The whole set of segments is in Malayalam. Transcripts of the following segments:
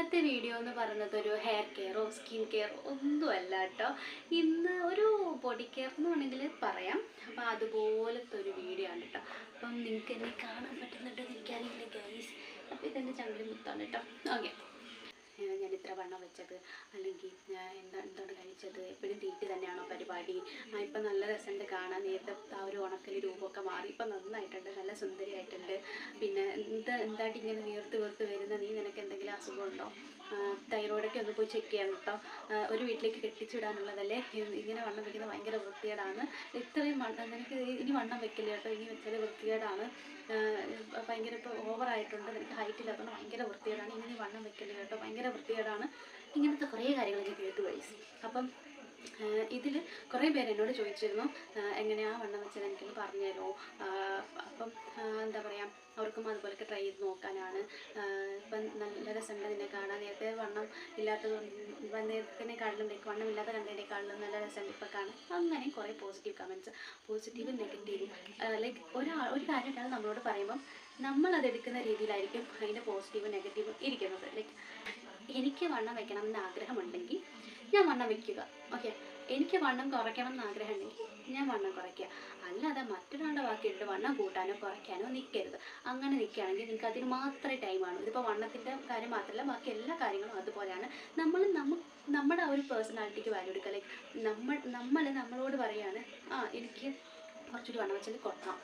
ഇന്നത്തെ വീഡിയോ എന്ന് പറയുന്നത് ഒരു ഹെയർ കെയറോ സ്കിൻ കെയറോ ഒന്നുമല്ല കേട്ടോ. ഇന്ന് ഒരു ബോഡി കെയർ എന്ന് വേണമെങ്കിൽ പറയാം. അപ്പോൾ അതുപോലത്തെ ഒരു വീഡിയോ ആണ് കേട്ടോ. അപ്പം നിങ്ങൾക്ക് എന്നെ കാണാൻ പറ്റുന്നുണ്ടോ എന്ന് എനിക്കറിയില്ല ഗൈസ്. അപ്പോൾ ഇതെൻ്റെ ചങ്കിളി മുത്താണ് കേട്ടോ. ഓക്കെ, ഞാൻ ഇത്ര വണ്ണം വെച്ചത് അല്ലെങ്കിൽ എന്താണ് കഴിച്ചത്, എപ്പോഴും തീറ്റി തന്നെയാണോ പരിപാടി, ഇപ്പം നല്ല രസമുണ്ട് കാണാൻ, നേരത്തെ ആ ഒരു ഉണക്കൽ രൂപമൊക്കെ മാറി ഇപ്പം നന്നായിട്ടുണ്ട്, നല്ല സുന്ദരിയായിട്ടുണ്ട്, പിന്നെ എന്തായിട്ട് ഇങ്ങനെ വീർത്ത് വരുന്ന, നീ നിനക്ക് എന്തെങ്കിലും അസുഖമുണ്ടോ, തൈറോയിഡൊക്കെ ഒന്ന് പോയി ചെക്ക് ചെയ്യണം കേട്ടോ. ഒരു വീട്ടിലേക്ക് കെട്ടിച്ചിടാനുള്ളതല്ലേ, ഇങ്ങനെ വണ്ണം വെക്കുന്നത് ഭയങ്കര വൃത്തികേടാണ്. ഇത്രയും വണ്ണം നിനക്ക് ഇനി വണ്ണം വെക്കില്ല കേട്ടോ, ഇനി വെച്ചാൽ വൃത്തികേടാണ്, ഭയങ്കര ഇപ്പോൾ ഓവറായിട്ടുണ്ട്, നിനക്ക് ഹൈറ്റ് ഇല്ലാത്തതുകൊണ്ട് ഭയങ്കര വൃത്തികേടാണ്, ഇങ്ങനെ വണ്ണം വെക്കില്ല കേട്ടോ, ഭയങ്കര വൃത്തികേടാണ്, ഇങ്ങനത്തെ കുറേ കാര്യങ്ങളൊക്കെ കേട്ടു വയസ്സ്. അപ്പം ഇതിൽ കുറേ പേര് എന്നോട് ചോദിച്ചിരുന്നു എങ്ങനെയാണ് വണ്ണം വെച്ചത് എനിക്കൊന്ന് പറഞ്ഞുതരുമോ. അപ്പം എന്താ പറയുക, അവർക്കും അതുപോലെയൊക്കെ ട്രൈ ചെയ്ത് നോക്കാനാണ്. ഇപ്പം നല്ല രസമുണ്ട് നിന്നെ കാണാൻ, നേരത്തെ വണ്ണം ഇല്ലാത്തത് നേരത്തിനേക്കാളിലും വണ്ണം ഇല്ലാത്ത കണ്ടതിനേക്കാളിലും നല്ല രസമുണ്ട് ഇപ്പം കാണാൻ. അങ്ങനെ കുറേ പോസിറ്റീവ് കമൻറ്റ്സ്, പോസിറ്റീവും നെഗറ്റീവും. ലൈക്ക് ഒരു കാര്യം നമ്മളോട് പറയുമ്പം നമ്മളതെടുക്കുന്ന രീതിയിലായിരിക്കും അതിൻ്റെ പോസിറ്റീവും നെഗറ്റീവും ഇരിക്കുന്നത്. ലൈക്ക് എനിക്ക് വണ്ണം വെക്കണം എന്ന് ആഗ്രഹമുണ്ടെങ്കിൽ ഞാൻ വണ്ണം വയ്ക്കുക. ഓക്കെ, എനിക്ക് വണ്ണം കുറയ്ക്കണം എന്ന് ആഗ്രഹമുണ്ടെങ്കിൽ ഞാൻ വണ്ണം കുറയ്ക്കുക. അല്ലാതെ മറ്റൊരാളുടെ വാക്കിയിട്ട് വണ്ണം കൂട്ടാനോ കുറയ്ക്കാനോ നിൽക്കരുത്. അങ്ങനെ നിൽക്കുകയാണെങ്കിൽ നിങ്ങൾക്ക് അതിന് മാത്രമേ ടൈമാണ്. ഇതിപ്പോൾ വണ്ണത്തിൻ്റെ കാര്യം മാത്രമല്ല, ബാക്കി എല്ലാ കാര്യങ്ങളും അതുപോലെയാണ്. നമ്മുടെ ആ ഒരു പേഴ്സണാലിറ്റിക്ക് വാല്യൂ എടുക്കുക. ലൈക്ക് നമ്മളോട് പറയുകയാണ്, എനിക്ക് കുറച്ചുകൂടി വണ്ണം വെച്ചാൽ കൊള്ളാം,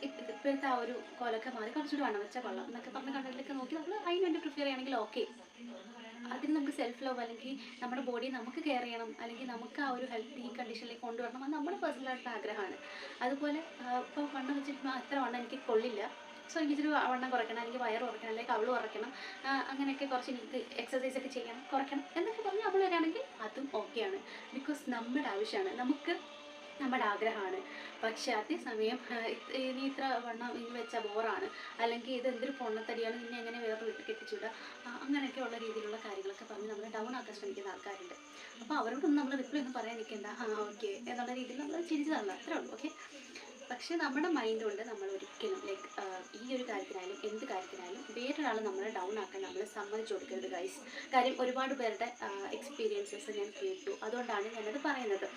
ഇപ്പോഴത്തെ ആ ഒരു കോലൊക്കെ മാറി കുറച്ചുകൂടി വണ്ണം വെച്ചാൽ കൊള്ളാം എന്നൊക്കെ പറഞ്ഞ കണ്ടതിലൊക്കെ നോക്കി നമ്മൾ അതിന് വേണ്ടി പ്രിഫർ ചെയ്യുകയാണെങ്കിൽ ഓക്കെ. അതിന് നമുക്ക് സെൽഫ് ലവ് അല്ലെങ്കിൽ നമ്മുടെ ബോഡി നമുക്ക് കെയർ ചെയ്യണം, അല്ലെങ്കിൽ നമുക്ക് ആ ഒരു ഹെൽത്തി കണ്ടീഷനിലേക്ക് കൊണ്ടുവരണം, അത് നമ്മുടെ പേഴ്സണലായിട്ടുള്ള ആഗ്രഹമാണ്. അതുപോലെ ഇപ്പോൾ വണ്ണം വെച്ചിട്ട് അത്ര വണ്ണം എനിക്ക് കൊള്ളില്ല, സോ എനിക്കിച്ചിരി വണ്ണം കുറയ്ക്കണം, അല്ലെങ്കിൽ വയറ് കുറയ്ക്കണം, അല്ലെങ്കിൽ കവിള് കുറയ്ക്കണം, അങ്ങനെയൊക്കെ കുറച്ച് എനിക്ക് എക്സസൈസൊക്കെ ചെയ്യണം, കുറയ്ക്കണം എന്നൊക്കെ പറഞ്ഞ് നമ്മൾ വരികയാണെങ്കിൽ അതും ഓക്കെയാണ്. ബിക്കോസ് നമ്മുടെ ആവശ്യമാണ്, നമ്മുടെ ആഗ്രഹമാണ്. പക്ഷേ അതേസമയം നീ ഇത്ര വണ്ണം ഇനി വെച്ചാൽ ബോറാണ്, അല്ലെങ്കിൽ ഇത് എന്തൊരു പൊണ്ണത്തടിയാണ്, നിന്നെ എങ്ങനെ വേറെ വീട്ടിൽ കെട്ടിച്ചിടുക, അങ്ങനെയൊക്കെയുള്ള രീതിയിലുള്ള കാര്യങ്ങളൊക്കെ പറഞ്ഞ് നമ്മൾ ഡൗൺ ആക്കാൻ ശ്രമിക്കുന്ന ആൾക്കാരുണ്ട്. അപ്പോൾ അവരോടൊന്നും നമ്മൾ റിപ്ലൈ ഒന്നും പറയാൻ നിൽക്കേണ്ട, ഓക്കെ എന്നുള്ള രീതിയിൽ നമ്മൾ ചിരിച്ചു തരണം, അത്രേ ഉള്ളൂ. ഓക്കെ, പക്ഷേ നമ്മുടെ മൈൻഡ് കൊണ്ട് നമ്മൾ ഒരിക്കലും ലൈക്ക് ഈ ഒരു കാര്യത്തിനായാലും എന്ത് കാര്യത്തിനായാലും വേറൊരാൾ നമ്മളെ ഡൗൺ ആക്കാൻ നമ്മൾ സമ്മതിച്ചു കൊടുക്കരുത് ഗൈസ്. കാര്യം ഒരുപാട് പേരുടെ എക്സ്പീരിയൻസസ് ഞാൻ കേട്ടു, അതുകൊണ്ടാണ് ഞാനത് പറയുന്നത്.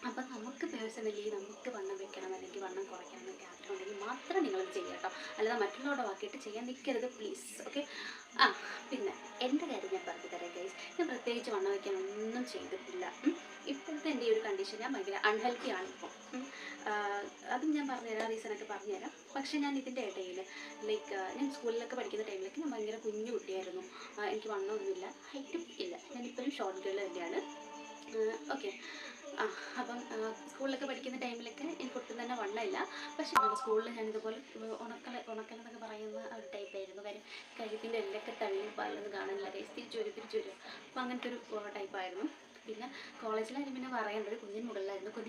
അപ്പം നമുക്ക് പേഴ്സണലി നമുക്ക് വണ്ണം വെക്കണം അല്ലെങ്കിൽ വണ്ണം കുറയ്ക്കണം എന്നൊക്കെ ആഗ്രഹമുണ്ടെങ്കിൽ മാത്രം നിങ്ങളത് ചെയ്യുക കേട്ടോ, അല്ലാതെ മറ്റുള്ളവരുടെ വാക്കിയിട്ട് ചെയ്യാൻ നിൽക്കരുത് പ്ലീസ്. ഓക്കെ, പിന്നെ എൻ്റെ കാര്യം ഞാൻ പറഞ്ഞു തരാം ഗൈസ്. ഞാൻ പ്രത്യേകിച്ച് വണ്ണം വയ്ക്കാൻ ഒന്നും ചെയ്തിട്ടില്ല. ഇപ്പോഴത്തെ എൻ്റെ ഈ ഒരു കണ്ടീഷൻ ഞാൻ ഭയങ്കര അൺഹെൽത്തി ആണ് ഇപ്പോൾ. അതും ഞാൻ പറഞ്ഞുതരാം, റീസണൊക്കെ പറഞ്ഞുതരാം. പക്ഷേ ഞാൻ ഇതിൻ്റെ ഇടയിൽ ലൈക്ക് ഞാൻ സ്കൂളിലൊക്കെ പഠിക്കുന്ന ടൈമിലൊക്കെ ഞാൻ ഭയങ്കര കുഞ്ഞു കുട്ടിയായിരുന്നു, എനിക്ക് വണ്ണമൊന്നുമില്ല, ഹൈറ്റും ഇല്ല, ഞാനിപ്പോഴും ഷോർട്ട് ഗേൾ തന്നെയാണ്. ഓക്കെ, അപ്പം സ്കൂളിലൊക്കെ പഠിക്കുന്ന ടൈമിലൊക്കെ എനിക്ക് ഒട്ടും തന്നെ വണ്ണമില്ല. പക്ഷേ സ്കൂളിൽ ഞാനിതുപോലെ ഉണക്കലെന്നൊക്കെ പറയുന്ന ഒരു ടൈപ്പായിരുന്നു. കാര്യം കഴുത്തിൻ്റെ എല്ലൊക്കെ തള്ളി പാലൊന്നും കാണാനില്ല, തിരിച്ചു വരും. അപ്പം അങ്ങനത്തെ ഒരു ടൈപ്പായിരുന്നു. പിന്നെ കോളേജിലായാലും പിന്നെ പറയേണ്ടത് കുഞ്ഞിൻ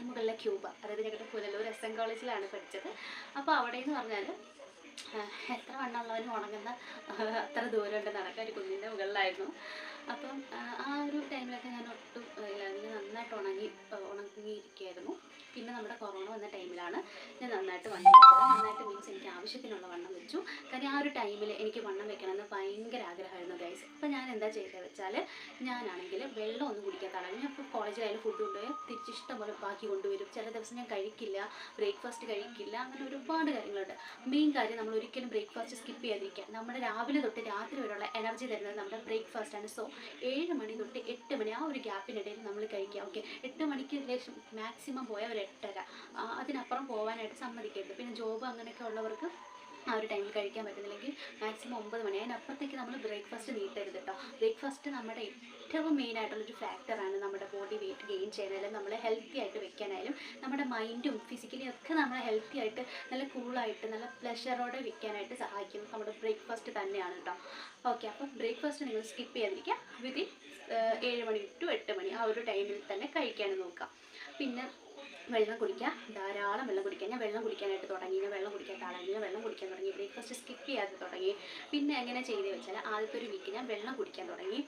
മുകളിലെ ക്യൂബ, അതായത് ഞങ്ങളുടെ പുനലൂർ SM കോളേജിലാണ് പഠിച്ചത്. അപ്പോൾ അവിടെ എന്ന് പറഞ്ഞാൽ എത്ര വണ്ണമുള്ളവനും ഉണങ്ങുന്ന അത്ര ദൂരമുണ്ട് നടക്കാൻ, ഒരു കുഞ്ഞിൻ്റെ മുകളിലായിരുന്നു. അപ്പം ആ ഒരു ടൈമിലൊക്കെ ഞാൻ ഒട്ടും നന്നായിട്ട് ഉണങ്ങിയിരിക്കുകയായിരുന്നു. പിന്നെ നമ്മുടെ കൊറോണ വന്ന ടൈമിലാണ് ഞാൻ നന്നായിട്ട് വണ്ണം വെച്ചത്. നന്നായിട്ട് മീൻസ് എനിക്ക് ആവശ്യത്തിനുള്ള വണ്ണം വെച്ചു. കാര്യം ആ ഒരു ടൈമിൽ എനിക്ക് വണ്ണം വെക്കണമെന്ന് ഭയങ്കര ആഗ്രഹമായിരുന്നു ഗൈസ്. അപ്പോൾ ഞാൻ എന്താ ചെയ്തത് വെച്ചാൽ, ഞാനാണെങ്കിൽ വെള്ളം ഒന്നും കുടിക്കാത്ത ആളാണ്. ഞാൻ ഇപ്പോൾ കോളേജിലായാലും ഫുഡ് കൊണ്ടുപോയി തിരിച്ചിഷ്ടം പോലെ ബാക്കി കൊണ്ടുവരും. ചില ദിവസം ഞാൻ കഴിക്കില്ല, ബ്രേക്ക്ഫാസ്റ്റ് കഴിക്കില്ല, അങ്ങനെ ഒരുപാട് കാര്യങ്ങളുണ്ട്. മെയിൻ കാര്യം നമ്മൾ ഒരിക്കലും ബ്രേക്ക്ഫാസ്റ്റ് സ്കിപ്പ് ചെയ്യാതിരിക്കുക. നമ്മുടെ രാവിലെ തൊട്ട് രാത്രി വരെയുള്ള എനർജി തരുന്നത് നമ്മുടെ ബ്രേക്ക്ഫാസ്റ്റാണ്. സോ 7 മണി തൊട്ട് 8 മണി ആ ഒരു ഗ്യാപ്പിനിടയിൽ നമ്മൾ കഴിക്കുക. ഓക്കെ, 8 മണിക്ക് ശേഷം മാക്സിമം പോയ ഒരു 8:30, അതിനപ്പുറം പോകാനായിട്ട് സമ്മതിക്കരുത്. പിന്നെ ജോബ് അങ്ങനെയൊക്കെ ഉള്ളവർക്ക് ആ ഒരു ടൈമിൽ കഴിക്കാൻ പറ്റുന്നില്ലെങ്കിൽ മാക്സിമം 9 മണി, അതിനപ്പുറത്തേക്ക് നമ്മൾ ബ്രേക്ക്ഫാസ്റ്റ് നീട്ടരുത് കേട്ടോ. ബ്രേക്ക്ഫാസ്റ്റ് നമ്മുടെ ഏറ്റവും മെയിനായിട്ടുള്ളൊരു ഫാക്ടറാണ് നമ്മുടെ ബോഡി വെയിറ്റ് ഗെയിൻ ചെയ്യാനായാലും നമ്മളെ ഹെൽത്തി ആയിട്ട് വെക്കാനായാലും നമ്മുടെ മൈൻഡും ഫിസിക്കലി ഒക്കെ നമ്മളെ ഹെൽത്തി ആയിട്ട് നല്ല കൂളായിട്ട് നല്ല പ്ലഷറോടെ വെക്കാനായിട്ട് സഹായിക്കുന്നത് നമ്മുടെ ബ്രേക്ക്ഫാസ്റ്റ് തന്നെയാണ് കേട്ടോ. ഓക്കെ, അപ്പം ബ്രേക്ക്ഫാസ്റ്റ് നിങ്ങൾ സ്കിപ്പ് ചെയ്യാതിരിക്കുക. വിതിൻ 7 മണി ടു 8 മണി ആ ഒരു ടൈമിൽ തന്നെ കഴിക്കാൻ നോക്കുക. പിന്നെ വെള്ളം കുടിക്കുക, ധാരാളം വെള്ളം കുടിക്കുക. ഞാൻ വെള്ളം കുടിക്കാനായിട്ട് തുടങ്ങി, ഞാൻ വെള്ളം കുടിക്കാൻ ആളായിരുന്നു. ഞാൻ വെള്ളം കുടിക്കാൻ തുടങ്ങി, ബ്രേക്ക്ഫാസ്റ്റ് സ്കിപ്പ് ചെയ്യാതെ തുടങ്ങി. പിന്നെ എങ്ങനെ ചെയ്ത് വെച്ചാൽ ആദ്യത്തെ ഒരു വീക്ക് ഞാൻ വെള്ളം കുടിക്കാൻ തുടങ്ങി.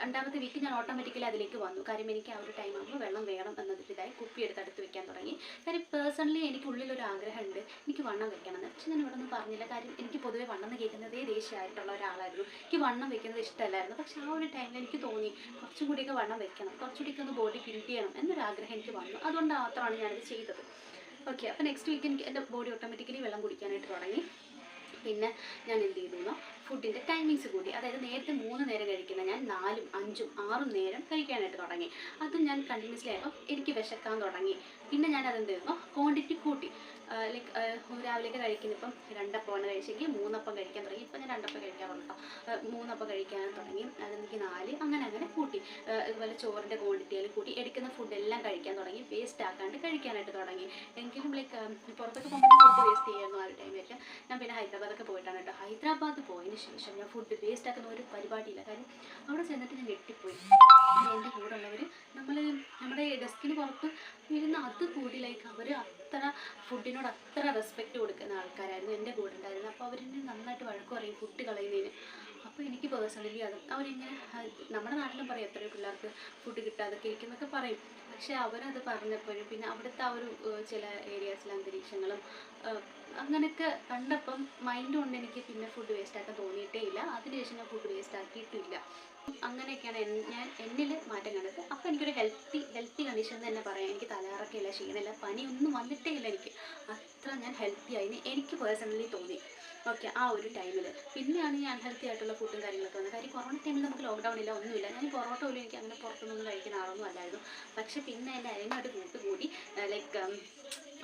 രണ്ടാമത്തെ വീക്ക് ഞാൻ ഓട്ടോമാറ്റിക്കലി അതിലേക്ക് വന്നു. കാര്യം എനിക്ക് ആ ഒരു ടൈം ആകുമ്പോൾ വെള്ളം വേണം എന്നതിൻ്റെതായി കുപ്പി എടുത്ത് അടുത്ത് വെക്കാൻ തുടങ്ങി. കാര്യം പേഴ്സണലി എനിക്ക് ഉള്ളിലൊരു ആഗ്രഹമുണ്ട്, എനിക്ക് വണ്ണം വെക്കണമെന്ന്. പക്ഷെ ഞാൻ ഇവിടെ ഒന്നും പറഞ്ഞില്ല. കാര്യം എനിക്ക് പൊതുവേ വണ്ണം കേൾക്കുന്നതേ ദേഷ്യമായിട്ടുള്ള ഒരാളായിരുന്നു. എനിക്ക് വണ്ണം വെക്കുന്നത് ഇഷ്ടമല്ലായിരുന്നു. പക്ഷെ ആ ഒരു ടൈമിൽ എനിക്ക് തോന്നി കുറച്ചും കൂടിയൊക്കെ വണ്ണം വെക്കണം, കുറച്ചുകൂടിയൊക്കെ ഒന്ന് ബോഡി ബിൽഡ് ചെയ്യണം എന്നൊരാഗ്രഹം എനിക്ക് വന്നു. അതുകൊണ്ട് മാത്രമാണ് ഞാനത് ചെയ്തത്. ഓക്കെ, അപ്പോൾ നെക്സ്റ്റ് വീക്ക് എനിക്ക് എൻ്റെ ബോഡി ഓട്ടോമാറ്റിക്കലി വെള്ളം കുടിക്കാനായിട്ട് തുടങ്ങി. പിന്നെ ഞാൻ എന്ത് ചെയ്തു, ഫുഡിൻ്റെ ടൈമിങ്സ് കൂടി. അതായത് നേരത്തെ 3 നേരം കഴിക്കുന്ന ഞാൻ 4, 5, 6 നേരം കഴിക്കാനായിട്ട് തുടങ്ങി. അതും ഞാൻ കണ്ടിന്യൂസ്ലി ആയപ്പോൾ എനിക്ക് വിശക്കാൻ തുടങ്ങി. പിന്നെ ഞാൻ അതെന്ത് ചെയ്തു, ക്വാണ്ടിറ്റി കൂട്ടി. ലൈക്ക് രാവിലെയൊക്കെ കഴിക്കുന്ന ഇപ്പം 2 അപ്പമാണ് കഴിച്ചെങ്കിൽ 3 അപ്പം കഴിക്കാൻ തുടങ്ങി. ഇപ്പം ഞാൻ 2 അപ്പം കഴിക്കാറുണ്ട് കേട്ടോ. 3 അപ്പം കഴിക്കാൻ തുടങ്ങി, അതെനിക്ക് 4, അങ്ങനെ കൂട്ടി. അതുപോലെ ചോറിൻ്റെ ക്വാണ്ടിറ്റിയിൽ കൂട്ടി, എടുക്കുന്ന ഫുഡെല്ലാം കഴിക്കാൻ തുടങ്ങി. വേസ്റ്റ് ആക്കാണ്ട് കഴിക്കാനായിട്ട് തുടങ്ങി. എങ്കിലും ലൈക്ക് പുറത്തൊക്കെ പോകുമ്പോൾ ഫുഡ് വേസ്റ്റ് ചെയ്യായിരുന്നു ആ ഒരു ടൈമിലൊക്കെ. ഞാൻ പിന്നെ ഹൈദരാബാദൊക്കെ പോയിട്ടാണ് കേട്ടോ. ഹൈദരാബാദ് പോയതിന് ശേഷം ഞാൻ ഫുഡ് വേസ്റ്റ് ആക്കുന്ന ഒരു പരിപാടിയില്ല. കാര്യം അവിടെ ചെന്നിട്ട് ഞാൻ ഞെട്ടിപ്പോയി. എൻ്റെ കൂടെ ഉള്ളവർ നമ്മുടെ ഡെസ്കിന് പുറത്ത് ഇരുന്ന് അത് കൂടി ലൈക്ക് അവർ അത്ര ഫുഡിനോട് അത്ര റെസ്പെക്റ്റ് കൊടുക്കുന്ന ആൾക്കാരായിരുന്നു എൻ്റെ കൂടെ ഉണ്ടായിരുന്നത്. അപ്പോൾ അവരെന്നെ നന്നായിട്ട് വഴക്ക് പറയും ഫുഡ് കളയുന്നതിന്. അപ്പോൾ എനിക്ക് പേഴ്സണലി അത് അവരിങ്ങനെ, നമ്മുടെ നാട്ടിലും പറയും എത്രയോ പിള്ളേർക്ക് ഫുഡ് കിട്ടാതൊക്കെ ഇരിക്കുന്നൊക്കെ പറയും. പക്ഷേ അവരത് പറഞ്ഞപ്പോഴും പിന്നെ അവിടുത്തെ ആ ഒരു ചില ഏരിയാസിലെ അന്തരീക്ഷങ്ങളും അങ്ങനെയൊക്കെ കണ്ടപ്പം മൈൻഡ് കൊണ്ട് എനിക്ക് പിന്നെ ഫുഡ് വേസ്റ്റ് ആക്കാൻ തോന്നിയിട്ടേ ഇല്ല. അതിനുശേഷം ഞാൻ ഫുഡ് വേസ്റ്റ് ആക്കിയിട്ടില്ല. അങ്ങനെയൊക്കെയാണ് ഞാൻ എന്നിൽ മാറ്റം കണ്ടത്. അപ്പോൾ എനിക്കൊരു ഹെൽത്തി കണ്ടീഷൻ തന്നെ പറയാം. എനിക്ക് തലകറക്കമില്ല, ക്ഷീണമില്ല, പനിയൊന്നും വന്നിട്ടേ ഇല്ല. അത്ര ഞാൻ ഹെൽത്തി ആയി എനിക്ക് പേഴ്സണലി തോന്നി. ഓക്കെ, ആ ഒരു ടൈമിൽ പിന്നെയാണ് ഈ അൺഹെൽത്തി ആയിട്ടുള്ള ഫുഡും കാര്യങ്ങളൊക്കെ വന്നത്. കാര്യം കൊറോണ ടൈമിൽ നമുക്ക് ലോക്ക്ഡൗൺ ഇല്ല, ഒന്നുമില്ല. ഞാൻ പൊറോട്ട പോലും എനിക്ക് അങ്ങനെ പുറത്തുനിന്നൊന്നും കഴിക്കുന്ന ആളൊന്നും അല്ലായിരുന്നു. പക്ഷെ പിന്നെ എൻ്റെ അതിനോട് കൂട്ടുകൂടി ലൈക്ക്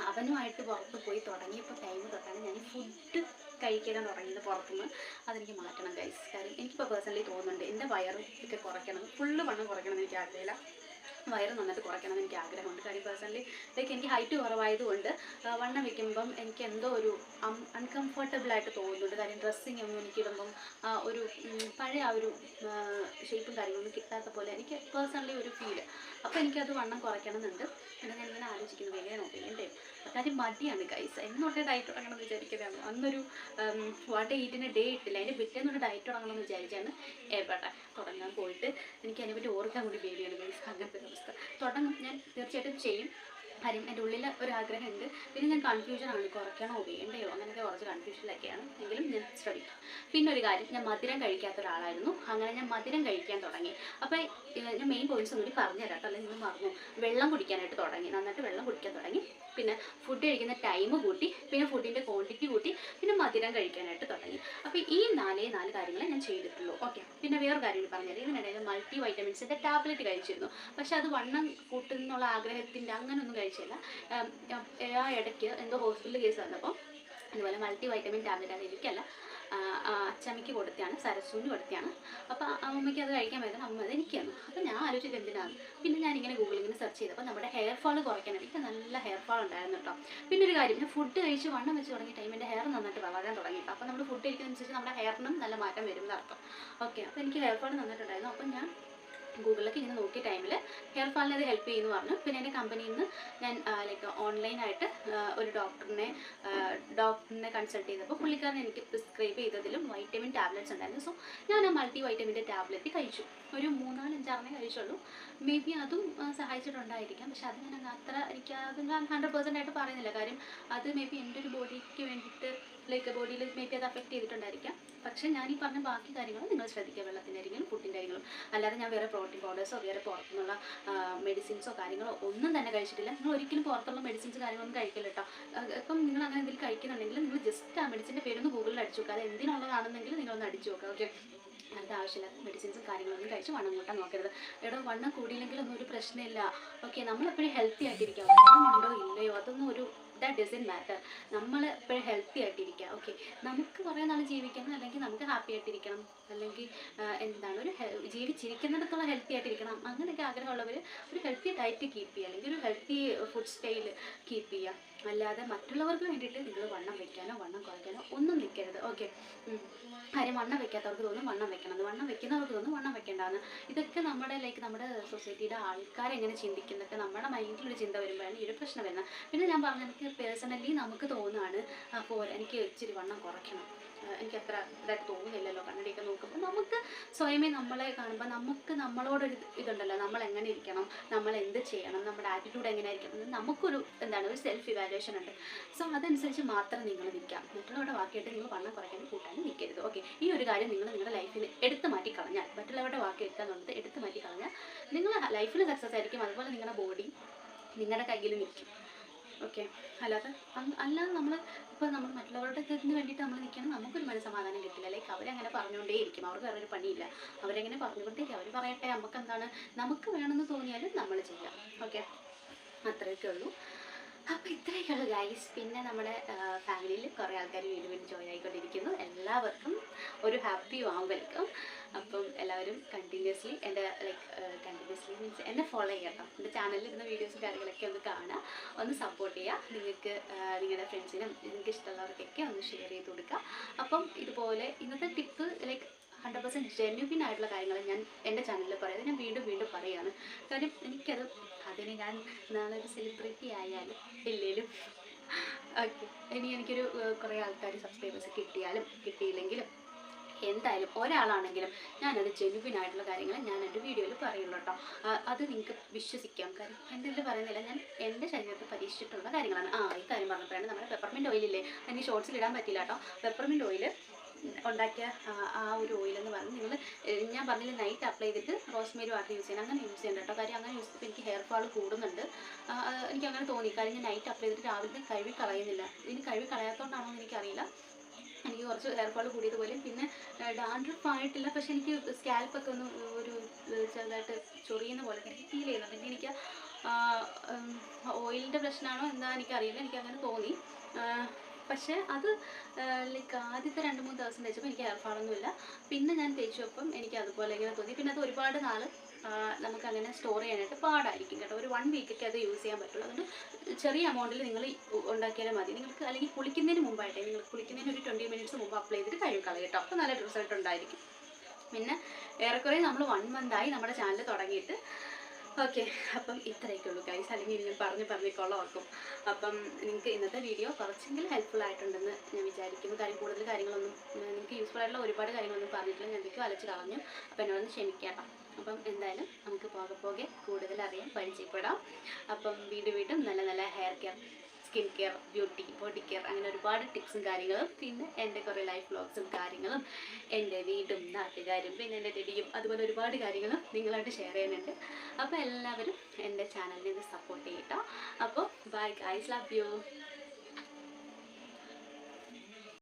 അവനുമായിട്ട് പുറത്ത് പോയി തുടങ്ങിയപ്പോൾ ടൈം തൊട്ടാണ് ഞാൻ ഫുഡ് കഴിക്കാൻ തുടങ്ങിയത് പുറത്തുനിന്ന്. അതെനിക്ക് മാറ്റണം ഗൈസ്. കാര്യം എനിക്കിപ്പോൾ പേഴ്സണലി തോന്നുന്നുണ്ട് എൻ്റെ വയറും ഒക്കെ കുറയ്ക്കണം, ഫുള്ള് വണ്ണം കുറയ്ക്കണം എന്ന് എനിക്ക് ആഗ്രഹമില്ല, വയറ് നന്നായിട്ട് കുറയ്ക്കണം എന്ന് എനിക്ക് ആഗ്രഹമുണ്ട്. കാര്യം പേഴ്സണലി ലൈക്ക് എനിക്ക് ഹൈറ്റ് കുറവായതുകൊണ്ട് വണ്ണം വയ്ക്കുമ്പം എനിക്ക് എന്തോ ഒരു അൺകംഫർട്ടബിളായിട്ട് തോന്നുന്നുണ്ട്. കാര്യം ഡ്രസ്സിങ് ഒന്നും എനിക്കിടുമ്പം ഒരു പഴയ ആ ഒരു ഷേപ്പും കാര്യങ്ങളൊന്നും കിട്ടാത്ത പോലെ എനിക്ക് പേഴ്സണലി ഒരു ഫീല്. അപ്പോൾ എനിക്കത് വണ്ണം കുറയ്ക്കണമെന്നുണ്ട്. പിന്നെ ഞാനിങ്ങനെ ആലോചിക്കുന്നു വേഗം കാര്യം മടിയാണ് ഗൈസ്. എന്നോട്ട് ഡയറ്റ് തുടങ്ങണമെന്ന് വിചാരിക്കുന്നതാണ്. അന്നൊരു വാട്ട് ഈറ്റിന് ഡേ ഇട്ടില്ല, അതിൻ്റെ പിറ്റേന്നൊരു ഡയറ്റ് തുടങ്ങണമെന്ന് വിചാരിച്ചാണ് എവിടെ തുടങ്ങാൻ പോയിട്ട് എനിക്ക് അതിനെപ്പറ്റി ഓർക്കാൻ കൂടി പേടിയാണ് ഗൈസ്. അങ്ങനത്തെ ഒരു അവസ്ഥ തുടങ്ങും, ഞാൻ തീർച്ചയായിട്ടും ചെയ്യും. കാര്യം എൻ്റെ ഉള്ളിൽ ഒരാഗ്രഹമുണ്ട്. പിന്നെ ഞാൻ കൺഫ്യൂഷനാണ്, കുറയ്ക്കണോ വേണ്ടയോ, അങ്ങനെയൊക്കെ കുറച്ച് കൺഫ്യൂഷനിലൊക്കെയാണ്. എങ്കിലും ഞാൻ ശ്രമിക്കും. പിന്നെ ഒരു കാര്യം, ഞാൻ മധുരം കഴിക്കാത്ത ഒരാളായിരുന്നു. അങ്ങനെ ഞാൻ മധുരം കഴിക്കാൻ തുടങ്ങി. അപ്പോൾ ഞാൻ മെയിൻ പോയിന്റ്സ് കൂടി പറഞ്ഞുതരാം കേട്ടോ, അല്ലെങ്കിൽ നിങ്ങൾ മറന്നു. വെള്ളം കുടിക്കാനായിട്ട് തുടങ്ങി, നന്നായിട്ട് വെള്ളം കുടിക്കാൻ തുടങ്ങി. പിന്നെ ഫുഡ് കഴിക്കുന്ന ടൈം കൂട്ടി, പിന്നെ ഫുഡിൻ്റെ ക്വാണ്ടിറ്റി കൂട്ടി, പിന്നെ മധുരം കഴിക്കാനായിട്ട് തുടങ്ങി. അപ്പോൾ ഈ 4 കാര്യങ്ങളെ ഞാൻ ചെയ്തിട്ടുള്ളൂ. ഓക്കെ, പിന്നെ വേറെ കാര്യം പറഞ്ഞത്, ഇതിനിടയിൽ മൾട്ടി വൈറ്റമിൻസിൻ്റെ ടാബ്ലറ്റ് കഴിച്ചിരുന്നു. പക്ഷെ അത് വണ്ണം കൂട്ടുന്നുള്ള ആഗ്രഹത്തിൻ്റെ അങ്ങനെയൊന്നും കഴിച്ചില്ല. ആ ഇടയ്ക്ക് എന്തോ ഹോസ്പിറ്റൽ കേസ് വന്നപ്പോൾ അതുപോലെ മൾട്ടി വൈറ്റമിൻ ടാബ്ലറ്റ് അത് എനിക്കല്ല, അച്ചമ്മയ്ക്ക് കൊടുത്തതാണ്, സരസുവിന് കൊടുത്തതാണ്. അപ്പോൾ അമ്മയ്ക്ക് അത് കഴിക്കാൻ പറ്റുന്ന അമ്മ അത് എനിക്ക് തന്നു. അപ്പോൾ ഞാൻ ആലോചിച്ചത് എന്തിനാണ്. പിന്നെ ഞാനിങ്ങനെ ഗൂഗിളിൽ ഇങ്ങനെ സെർച്ച് ചെയ്തപ്പോൾ നമ്മുടെ ഹെയർ ഫാൾ കുറയ്ക്കാനായിട്ട് എനിക്ക് നല്ല ഹെയർ ഫാൾ ഉണ്ടായിരുന്നു കേട്ടോ. പിന്നെ ഒരു കാര്യം, ഞാൻ ഫുഡ് കഴിച്ച് വണ്ണം വെച്ച് തുടങ്ങിയ ടൈം എൻ്റെ ഹെയർ നന്നായിട്ട് വളരാൻ തുടങ്ങി. അപ്പോൾ നമ്മൾ ഫുഡ് കഴിക്കുന്നതനുസരിച്ച് നമ്മുടെ ഹെയറിനും നല്ല മാറ്റം വരും എന്നർത്ഥം. ഓക്കെ, അപ്പോൾ എനിക്ക് ഹെയർ ഫാൾ നന്നായിട്ടുണ്ടായിരുന്നു. അപ്പോൾ ഞാൻ ഗൂഗിളിലൊക്കെ ഇങ്ങനെ നോക്കിയ ടൈമിൽ ഹെയർ ഫാളിന് അത് ഹെൽപ്പ് ചെയ്യുമെന്ന് പറഞ്ഞു. പിന്നെ എൻ്റെ കമ്പനിയിൽ നിന്ന് ഞാൻ ലൈക്ക് ഓൺലൈനായിട്ട് ഒരു ഡോക്ടറിനെ കൺസൾട്ട് ചെയ്തപ്പോൾ പുള്ളിക്കാരൻ എനിക്ക് പ്രിസ്ക്രൈബ് ചെയ്തതിലും വൈറ്റമിൻ ടാബ്ലറ്റ്സ് ഉണ്ടായിരുന്നു. സോ ഞാൻ ആ മൾട്ടി വൈറ്റമിൻ്റെ ടാബ്ലറ്റ് കഴിച്ചു. ഒരു 3-4-5 കഴിച്ചുള്ളൂ. മേ ബി അതും സഹായിച്ചിട്ടുണ്ടായിരിക്കാം. പക്ഷെ അത് ഞാൻ അത്ര അത് ഞാൻ 100% ആയിട്ട് പറയുന്നില്ല. കാര്യം അത് മേ ബി എൻ്റെ ഒരു ബോഡിക്ക് വേണ്ടിയിട്ട് ലൈക്ക് ബോഡിയിൽ മേ ബി അത് അഫക്റ്റ് ചെയ്തിട്ടുണ്ടായിരിക്കാം. പക്ഷേ ഞാൻ ഈ പറഞ്ഞ ബാക്കി കാര്യങ്ങൾ നിങ്ങൾ ശ്രദ്ധിക്കുക, വെള്ളത്തിൻ്റെ കാര്യങ്ങളും ഫുഡിൻ്റെ കാര്യങ്ങളും. അല്ലാതെ ഞാൻ വേറെ പ്രോട്ടീൻ പൗഡേഴ്സോ വേറെ പുറത്തുനിന്നുള്ള മെഡിസിൻസോ കാര്യങ്ങളോ ഒന്നും തന്നെ കഴിച്ചിട്ടില്ല. നിങ്ങൾ ഒരിക്കലും പുറത്തുള്ള മെഡിസിൻസ് കാര്യങ്ങളൊന്നും കഴിക്കില്ല കേട്ടോ. ഇപ്പം നിങ്ങൾ അങ്ങനെ എന്തെങ്കിലും കഴിക്കുന്നുണ്ടെങ്കിൽ നിങ്ങൾ ജസ്റ്റ് ആ മെഡിസിൻ്റെ പേരൊന്ന് ഗൂഗിളിൽ അടിച്ചു നോക്കുക. അത് എന്തിനുള്ളതാണെന്നെങ്കിൽ നിങ്ങളൊന്ന് അടിച്ചു നോക്കുക. ഓക്കെ, അതിൻ്റെ ആവശ്യമില്ല മെഡിസിൻസും കാര്യങ്ങളൊന്നും കഴിച്ച് വണ്ണം കൂട്ടാൻ നോക്കരുത്. എവിടെ വണ്ണം കൂടിയില്ലെങ്കിലൊന്നും ഒരു പ്രശ്നമില്ല. ഓക്കെ, നമ്മളെപ്പോഴും ഹെൽത്തി ആയിട്ടിരിക്കുക. വണ്ണമുണ്ടോ ഇല്ലയോ അതൊന്നും ഒരു ദാറ്റ് ഡസൻറ്റ് മാറ്റർ. നമ്മൾ എപ്പോഴും ഹെൽത്തി ആയിട്ടിരിക്കുക. ഓക്കെ, നമുക്ക് കുറേ നാൾ ജീവിക്കണം, അല്ലെങ്കിൽ നമുക്ക് ഹാപ്പി ആയിട്ടിരിക്കണം, അല്ലെങ്കിൽ എന്താണ് ഒരു ജീവിച്ചിരിക്കുന്നിടത്തോളം ഹെൽത്തി ആയിട്ടിരിക്കണം. അങ്ങനെയൊക്കെ ആഗ്രഹമുള്ളവർ ഒരു ഹെൽത്തി ഡയറ്റ് കീപ്പ് ചെയ്യുക, അല്ലെങ്കിൽ ഒരു ഹെൽത്തി ഫുഡ് സ്റ്റൈൽ കീപ്പ് ചെയ്യുക. അല്ലാതെ മറ്റുള്ളവർക്ക് വേണ്ടിയിട്ട് നിങ്ങൾ വണ്ണം വെക്കാനോ വണ്ണം കുറയ്ക്കാനോ ഒന്നും നിൽക്കരുത്. ഓക്കെ. കാര്യം വണ്ണം വെക്കാത്തവർക്ക് തോന്നും വണ്ണം വെക്കണം, വണ്ണം വെക്കുന്നവർക്ക് തോന്നും വണ്ണം വെക്കേണ്ടതെന്ന്. ഇതൊക്കെ നമ്മുടെ സൊസൈറ്റിയുടെ ആൾക്കാരെങ്ങനെ ചിന്തിക്കുന്നതൊക്കെ നമ്മുടെ മൈൻഡിലൊരു ചിന്ത വരുമ്പോഴാണ് ഈ ഒരു പ്രശ്നം വരുന്നത്. പിന്നെ ഞാൻ പറഞ്ഞ എനിക്ക് പേഴ്സണലി നമുക്ക് തോന്നുകയാണ് അപ്പോൾ എനിക്ക് ഇച്ചിരി വണ്ണം കുറയ്ക്കണം, എനിക്കത്ര ഇതായിട്ട് തോന്നുന്നില്ലല്ലോ കണ്ണടിയൊക്കെ നോക്കുമ്പോൾ. നമുക്ക് സ്വയമേ നമ്മളെ കാണുമ്പോൾ നമുക്ക് നമ്മളോടൊരു ഇതുണ്ടല്ലോ, നമ്മൾ എങ്ങനെ ഇരിക്കണം, നമ്മൾ എന്ത് ചെയ്യണം, നമ്മുടെ ആറ്റിറ്റ്യൂഡ് എങ്ങനെ ആയിരിക്കണം, നമുക്കൊരു ഒരു സെൽഫ് ഇവാലുവേഷൻ ഉണ്ട്. സോ അതനുസരിച്ച് മാത്രം നിങ്ങൾ നിൽക്കാം. മറ്റുള്ളവരുടെ വാക്കിയിട്ട് നിങ്ങൾ വണ്ണം കുറയ്ക്കാനും കൂട്ടാനും നിൽക്കരുത്. ഓക്കെ. ഈ ഒരു കാര്യം നിങ്ങൾ നിങ്ങളുടെ ലൈഫിൽ എടുത്ത് മാറ്റി കളഞ്ഞാൽ, മറ്റുള്ളവരുടെ വാക്ക് കേൾക്കുക എന്നുള്ളത് എടുത്ത് മാറ്റി കളഞ്ഞാൽ നിങ്ങളുടെ ലൈഫിൽ സക്സസ് ആയിരിക്കും. അതുപോലെ നിങ്ങളുടെ ബോഡി നിങ്ങളുടെ കയ്യിൽ നിൽക്കും. ഓക്കെ. അല്ലാതെ നമ്മൾ നമ്മൾ മറ്റുള്ളവരുടെ ഇതിന് വേണ്ടിയിട്ട് നമ്മൾ നിൽക്കണം, നമുക്കൊരു മനസ്സമാധാനം കിട്ടില്ല. ലൈക്ക് അവരങ്ങനെ പറഞ്ഞുകൊണ്ടേയിരിക്കും, അവർക്ക് വേറൊരു പണിയില്ല, അവരെങ്ങനെ പറഞ്ഞുകൊണ്ടേയിരിക്കും. അവർ പറയട്ടെ, നമുക്ക് എന്താണ്, നമുക്ക് വേണമെന്ന് തോന്നിയാലും നമ്മൾ ചെയ്യാം. ഓക്കെ. അത്രയൊക്കെ ഉള്ളൂ. അപ്പോൾ ഇത്രയൊക്കെ ഉള്ളൂ ഗൈസ്. പിന്നെ നമ്മുടെ ഫാമിലിയിൽ കുറേ ആൾക്കാർ വീണ്ടും ജോയിൻ ആയിക്കൊണ്ടിരിക്കുന്നു. എല്ലാവർക്കും ഒരു ഹാപ്പി വാം വെൽക്കം. അപ്പം എല്ലാവരും കണ്ടിന്യൂസ്ലി കണ്ടിന്യൂസ്ലി മീൻസ് എന്നെ ഫോളോ ചെയ്യാം. എൻ്റെ ചാനലിൽ ഇരുന്ന വീഡിയോസും കാര്യങ്ങളൊക്കെ ഒന്ന് കാണുക, ഒന്ന് സപ്പോർട്ട് ചെയ്യുക. നിങ്ങൾക്ക് നിങ്ങളുടെ ഫ്രണ്ട്സിനും നിങ്ങൾക്ക് ഇഷ്ടമുള്ളവർക്കൊക്കെ ഒന്ന് ഷെയർ ചെയ്ത് കൊടുക്കുക. അപ്പം ഇതുപോലെ ഇന്നത്തെ ടിപ്പ് 100% ജെന്യുവിൻ ആയിട്ടുള്ള കാര്യങ്ങൾ ഞാൻ എൻ്റെ ചാനലിൽ പറയാം. ഞാൻ വീണ്ടും വീണ്ടും പറയുകയാണ്. കാര്യം അതിന് ഞാൻ നാളെ ഒരു സെലിബ്രിറ്റി ആയാലും ഇല്ലെങ്കിലും ഓക്കെ, എനിക്കൊരു കുറേ ആൾക്കാർ സബ്സ്ക്രൈബേഴ്സ് കിട്ടിയാലും കിട്ടിയില്ലെങ്കിലും എന്തായാലും ഒരാളാണെങ്കിലും ഞാനത് ജെന്യുവിൻ ആയിട്ടുള്ള കാര്യങ്ങൾ ഞാൻ എൻ്റെ വീഡിയോയിൽ പറയുള്ളൂ കേട്ടോ. അത് നിങ്ങൾക്ക് വിശ്വസിക്കാം. കാര്യം എൻ്റെ ഇതിൽ പറയുന്നില്ല, ഞാൻ എൻ്റെ ശരീരത്തിൽ പരീക്ഷിച്ചിട്ടുള്ള കാര്യങ്ങളാണ്. ഈ കാര്യം പറഞ്ഞപ്പോഴാണ് നമ്മുടെ പെപ്പർമെൻറ്റ് ഓയിലില്ലേ, എനിക്ക് ഷോർട്സിൽ ഇടാൻ പറ്റില്ല കേട്ടോ. പെപ്പർമെൻറ്റ് ഓയിൽ ഉണ്ടാക്കിയ ആ ഒരു ഓയിലെന്ന് പറഞ്ഞ് ഞാൻ പറഞ്ഞില്ല, നൈറ്റ് അപ്ലൈ ചെയ്തിട്ട് റോസ്മേരി വാട്ടർ യൂസ് ചെയ്യണം. അങ്ങനെ യൂസ് ചെയ്യണ്ട കേട്ടോ. കാര്യം അങ്ങനെ യൂസ് ചെയ്തിട്ട് എനിക്ക് ഹെയർ ഫാൾ കൂടുന്നുണ്ട്. എനിക്കങ്ങനെ തോന്നി. കാര്യം ഞാൻ നൈറ്റ് അപ്ലൈ ചെയ്തിട്ട് രാവിലെ കഴുകി കളയുന്നില്ല. ഇനി കഴുകി കളയാത്തതുകൊണ്ടാണോ എന്ന് എനിക്കറിയില്ല. എനിക്ക് കുറച്ച് ഹെയർ ഫാൾ കൂടിയതുപോലെയും പിന്നെ ഡാൻഡ്രഫ് ആയിട്ടില്ല, പക്ഷെ എനിക്ക് സ്കാൽപ്പൊക്കെ ഒന്ന് ഒരു ചെറുതായിട്ട് ചൊറിയുന്ന പോലെ എനിക്ക് ഫീൽ ചെയ്യുന്നുണ്ട്. പിന്നെ എനിക്ക് ഓയിലിൻ്റെ പ്രശ്നമാണോ എന്താ എനിക്കറിയില്ല, എനിക്കങ്ങനെ തോന്നി. പക്ഷേ അത് ആദ്യത്തെ 2-3 ദിവസം തേച്ചപ്പോൾ എനിക്ക് ഹെയർ ഫാളൊന്നുമില്ല. പിന്നെ ഞാൻ തേച്ചപ്പം എനിക്ക് അതുപോലെ ഇങ്ങനെ തോന്നി. പിന്നെ അത് ഒരുപാട് നാൾ നമുക്കങ്ങനെ സ്റ്റോർ ചെയ്യാനായിട്ട് പാടായിരിക്കും കേട്ടോ. ഒരു 1 വീക്കൊക്കെ അത് യൂസ് ചെയ്യാൻ പറ്റുള്ളൂ. അതുകൊണ്ട് ചെറിയ എമൗണ്ടിൽ നിങ്ങൾ ഉണ്ടാക്കിയാലും മതി. നിങ്ങൾക്ക് അല്ലെങ്കിൽ കുളിക്കുന്നതിന് മുമ്പായിട്ടേ, നിങ്ങൾ കുളിക്കുന്നതിന് ഒരു 20 മിനിറ്റ്സ് മുമ്പ് അപ്ലൈ ചെയ്തിട്ട് കഴുകി കളയും കേട്ടോ. അപ്പോൾ നല്ല റിസൾട്ട് ഉണ്ടായിരിക്കും. പിന്നെ ഏറെക്കുറെ നമ്മൾ 1 മന്തായി നമ്മുടെ ചാനൽ തുടങ്ങിയിട്ട്. ഓക്കെ. അപ്പം ഇത്രയൊക്കെ ഉള്ളൂ ഗൈസ്. അല്ലെങ്കിൽ ഞാൻ പറഞ്ഞിക്കൊള്ളാം. അപ്പം നിങ്ങൾക്ക് ഇന്നത്തെ വീഡിയോ കുറച്ചെങ്കിലും ഹെൽപ്ഫുൾ ആയിട്ടുണ്ടെന്ന് ഞാൻ വിചാരിക്കുന്നു. കാര്യം കൂടുതൽ കാര്യങ്ങളൊന്നും നിങ്ങൾക്ക് യൂസ്ഫുൾ ആയിട്ടുള്ള ഒരുപാട് കാര്യങ്ങളൊന്നും പറഞ്ഞിട്ടില്ല, ഞാൻ എനിക്ക് വലച്ച് കളഞ്ഞു. അപ്പോൾ എന്നോടൊന്ന് ക്ഷമിക്കാം. അപ്പം എന്തായാലും നമുക്ക് പോകെ കൂടുതൽ അറിയാൻ പരിചയപ്പെടാം. അപ്പം വീണ്ടും നല്ല hair care, skin care, beauty, body care, അങ്ങനെ ഒരുപാട് ടിപ്സും കാര്യങ്ങളും, പിന്നെ എൻ്റെ കുറേ ലൈഫ് വ്ലോഗ്സും കാര്യങ്ങളും, എൻ്റെ വീടും നാട്ടുകാരും, പിന്നെ എൻ്റെ ചെടിയും, അതുപോലെ ഒരുപാട് കാര്യങ്ങളും നിങ്ങളായിട്ട് ഷെയർ ചെയ്യാനുണ്ട്. അപ്പോൾ എല്ലാവരും എൻ്റെ ചാനലിനെ സപ്പോർട്ട് ചെയ്യട്ടോ. അപ്പോൾ ബൈ ഗൈസ്, ലവ് യു.